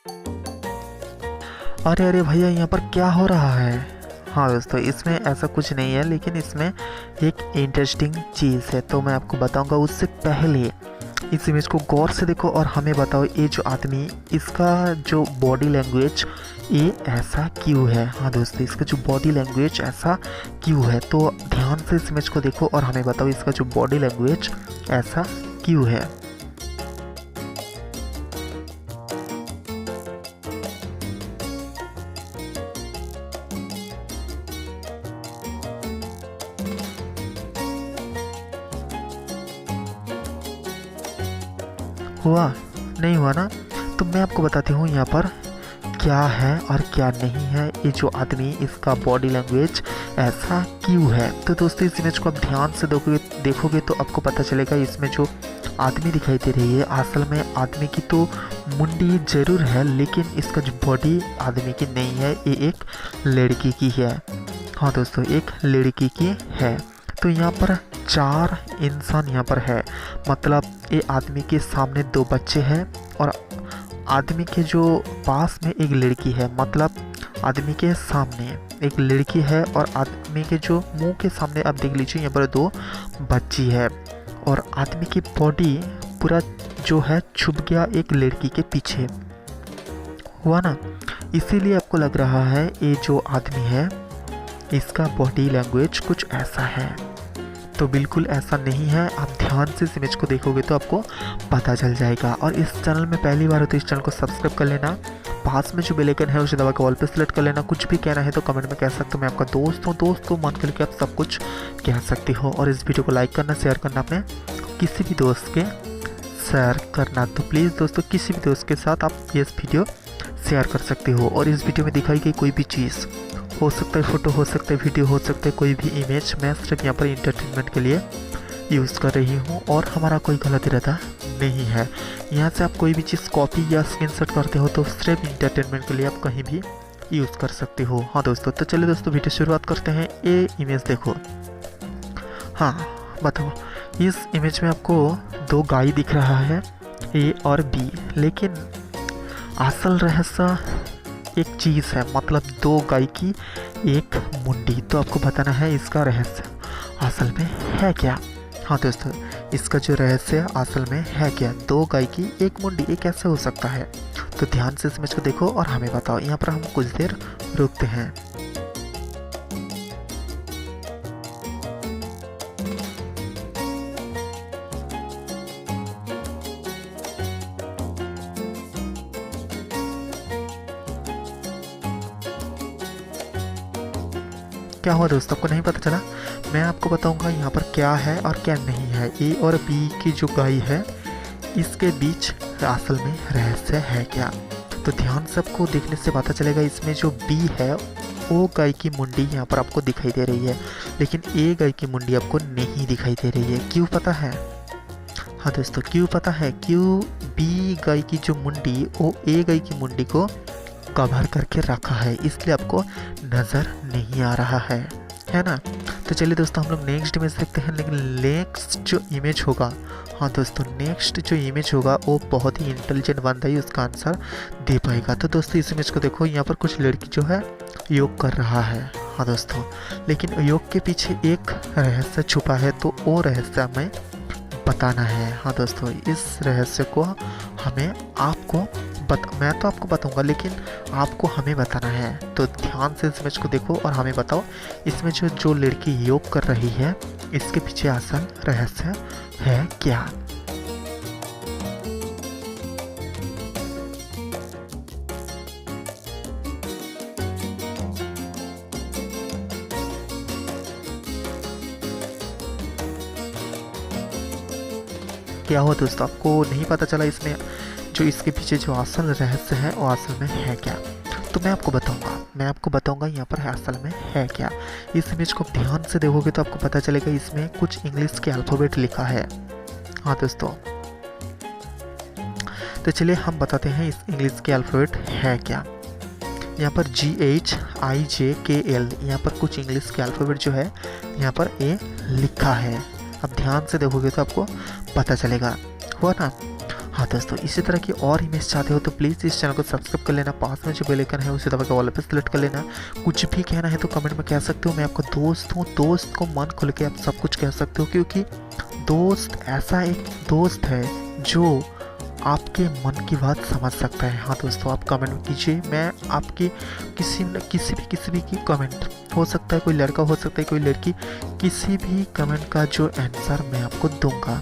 अरे अरे भैया, यहाँ पर क्या हो रहा है? हाँ दोस्तों, इसमें ऐसा कुछ नहीं है, लेकिन इसमें एक इंटरेस्टिंग चीज़ है, तो मैं आपको बताऊंगा। उससे पहले इस इमेज को गौर से देखो और हमें बताओ, ये जो आदमी, इसका जो बॉडी लैंग्वेज ये ऐसा क्यों है? हाँ दोस्तों, इसका जो बॉडी लैंग्वेज ऐसा क्यों है? तो ध्यान से इस इमेज को देखो और हमें बताओ, इसका जो बॉडी लैंग्वेज ऐसा क्यों है? हुआ? नहीं हुआ ना? तो मैं आपको बताती हूँ यहाँ पर क्या है और क्या नहीं है। ये जो आदमी, इसका बॉडी लैंग्वेज ऐसा क्यों है? तो दोस्तों, इस इमेज को आप ध्यान से देखोगे तो आपको पता चलेगा, इसमें जो आदमी दिखाई दे रही है, असल में आदमी की तो मुंडी जरूर है, लेकिन इसका जो बॉडी आदमी की नहीं है, ये एक लड़की की है। हाँ दोस्तों, एक लड़की की है। तो यहाँ पर 4 इंसान यहाँ पर है, मतलब ये आदमी के सामने 2 बच्चे हैं और आदमी के जो पास में एक लड़की है, मतलब आदमी के सामने एक लड़की है और आदमी के जो मुंह के सामने आप देख लीजिए, यहाँ पर 2 बच्ची है और आदमी की बॉडी पूरा जो है छुप गया एक लड़की के पीछे। हुआ ना? इसीलिए आपको लग रहा है ये जो आदमी है, इसका बॉडी लैंग्वेज कुछ ऐसा है। तो बिल्कुल ऐसा नहीं है। आप ध्यान से इस इमेज को देखोगे तो आपको पता चल जाएगा। और इस चैनल में पहली बार हो तो इस चैनल को सब्सक्राइब कर लेना, पास में जो बेल आइकन है उसे दबा के ऑल पे सेलेक्ट कर लेना। कुछ भी कहना है तो कमेंट में कह सकते हो, मैं आपका दोस्त हूँ, दोस्त को मान करके आप सब कुछ कह सकते हो। और इस वीडियो को लाइक करना, शेयर करना, अपने किसी भी दोस्त के शेयर करना। तो प्लीज़ दोस्तों, किसी भी दोस्त के साथ आप ये वीडियो शेयर कर सकते हो। और इस वीडियो में दिखाई गई कोई भी चीज़, हो सकता है फोटो, हो सकता है वीडियो, हो सकता है कोई भी इमेज, मैं सिर्फ यहाँ पर इंटरटेनमेंट के लिए यूज़ कर रही हूँ और हमारा कोई गलत इरादा नहीं है। यहाँ से आप कोई भी चीज़ कॉपी या स्क्रीनशॉट करते हो तो सिर्फ इंटरटेनमेंट के लिए आप कहीं भी यूज़ कर सकते हो। हाँ दोस्तों, तो चलिए दोस्तों, वीडियो शुरुआत करते हैं। ये इमेज देखो। हाँ बताओ, इस इमेज में आपको 2 गाय दिख रहा है, ए और बी, लेकिन असल रहस्य एक चीज़ है, मतलब 2 गाय की एक मुंडी। तो आपको बताना है इसका रहस्य असल में है क्या। हाँ दोस्तों, इसका जो रहस्य असल में है क्या, 2 गाय की एक मुंडी, ये कैसे हो सकता है? तो ध्यान से इस इमेज को देखो और हमें बताओ। यहाँ पर हम कुछ देर रुकते हैं। क्या हुआ दोस्तों, आपको नहीं पता चला? मैं आपको बताऊंगा यहाँ पर क्या है और क्या नहीं है। ए और बी की जो गाय है, इसके बीच असल में रहस्य है क्या? तो ध्यान से आपको देखने से पता चलेगा, इसमें जो बी है वो गाय की मुंडी यहाँ पर आपको दिखाई दे रही है, लेकिन ए गाय की मुंडी आपको नहीं दिखाई दे रही है। क्यों पता है? हाँ दोस्तों, क्यों पता है? क्यों बी गाय की जो मुंडी वो ए गाय की मुंडी को कवर करके रखा है, इसलिए आपको नज़र नहीं आ रहा है ना? तो चलिए दोस्तों, हम लोग नेक्स्ट इमेज देखते हैं। लेकिन नेक्स्ट जो इमेज होगा, हाँ दोस्तों, नेक्स्ट जो इमेज होगा वो बहुत ही इंटेलिजेंट बंदा ही उसका आंसर दे पाएगा। तो दोस्तों, इस इमेज को देखो, यहाँ पर कुछ लड़की जो है योग कर रहा है। हाँ दोस्तों, लेकिन योग के पीछे एक रहस्य छुपा है, तो वो रहस्य हमें बताना है। हाँ दोस्तों, इस रहस्य को हमें आपको मैं तो आपको बताऊंगा, लेकिन आपको हमें बताना है। तो ध्यान से इस इमेज को देखो और हमें बताओ, इसमें जो लड़की योग कर रही है, इसके पीछे असल रहस्य है क्या? क्या हुआ दोस्तों, आपको नहीं पता चला इसमें जो इसके पीछे जो असल रहस्य है वो असल में है क्या? तो मैं आपको बताऊंगा यहाँ पर असल में है क्या। इस इमेज को ध्यान से देखोगे तो आपको पता चलेगा, इसमें कुछ इंग्लिश के अल्फ़ाबेट लिखा है। हाँ दोस्तों, तो चलिए हम बताते हैं इस इंग्लिश के अल्फ़ाबेट है क्या। यहाँ पर GHIJKL, यहाँ पर कुछ इंग्लिश के अल्फ़ाबेट जो है यहाँ पर ए लिखा है। अब ध्यान से देखोगे तो आपको पता चलेगा। हुआ ना? हाँ हाँ दोस्तों, इसी तरह की और इमेज चाहते हो तो प्लीज़ इस चैनल को सब्सक्राइब कर लेना, पास में जो बेल आइकन है उसे दबा के ऑल पे सेलेक्ट कर लेना। कुछ भी कहना है तो कमेंट में कह सकते हो, मैं आपका दोस्त हूँ, दोस्त को मन खुल के आप सब कुछ कह सकते हो, क्योंकि दोस्त ऐसा एक दोस्त है जो आपके मन की बात समझ सकता है। हाँ दोस्तों, आप कमेंट में कीजिए, मैं आपकी किसी भी की कमेंट हो सकता है, कोई लड़का हो सकता है, कोई लड़की, किसी भी कमेंट का जो आंसर मैं आपको दूंगा।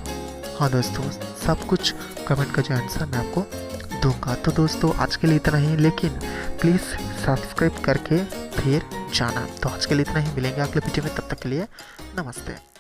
हाँ दोस्तों, सब कुछ कमेंट का जो आंसर मैं आपको दूंगा। तो दोस्तों आज के लिए इतना ही, लेकिन प्लीज़ सब्सक्राइब करके फिर जाना। तो आज के लिए इतना ही, मिलेंगे अगले वीडियो में, तब तक के लिए नमस्ते।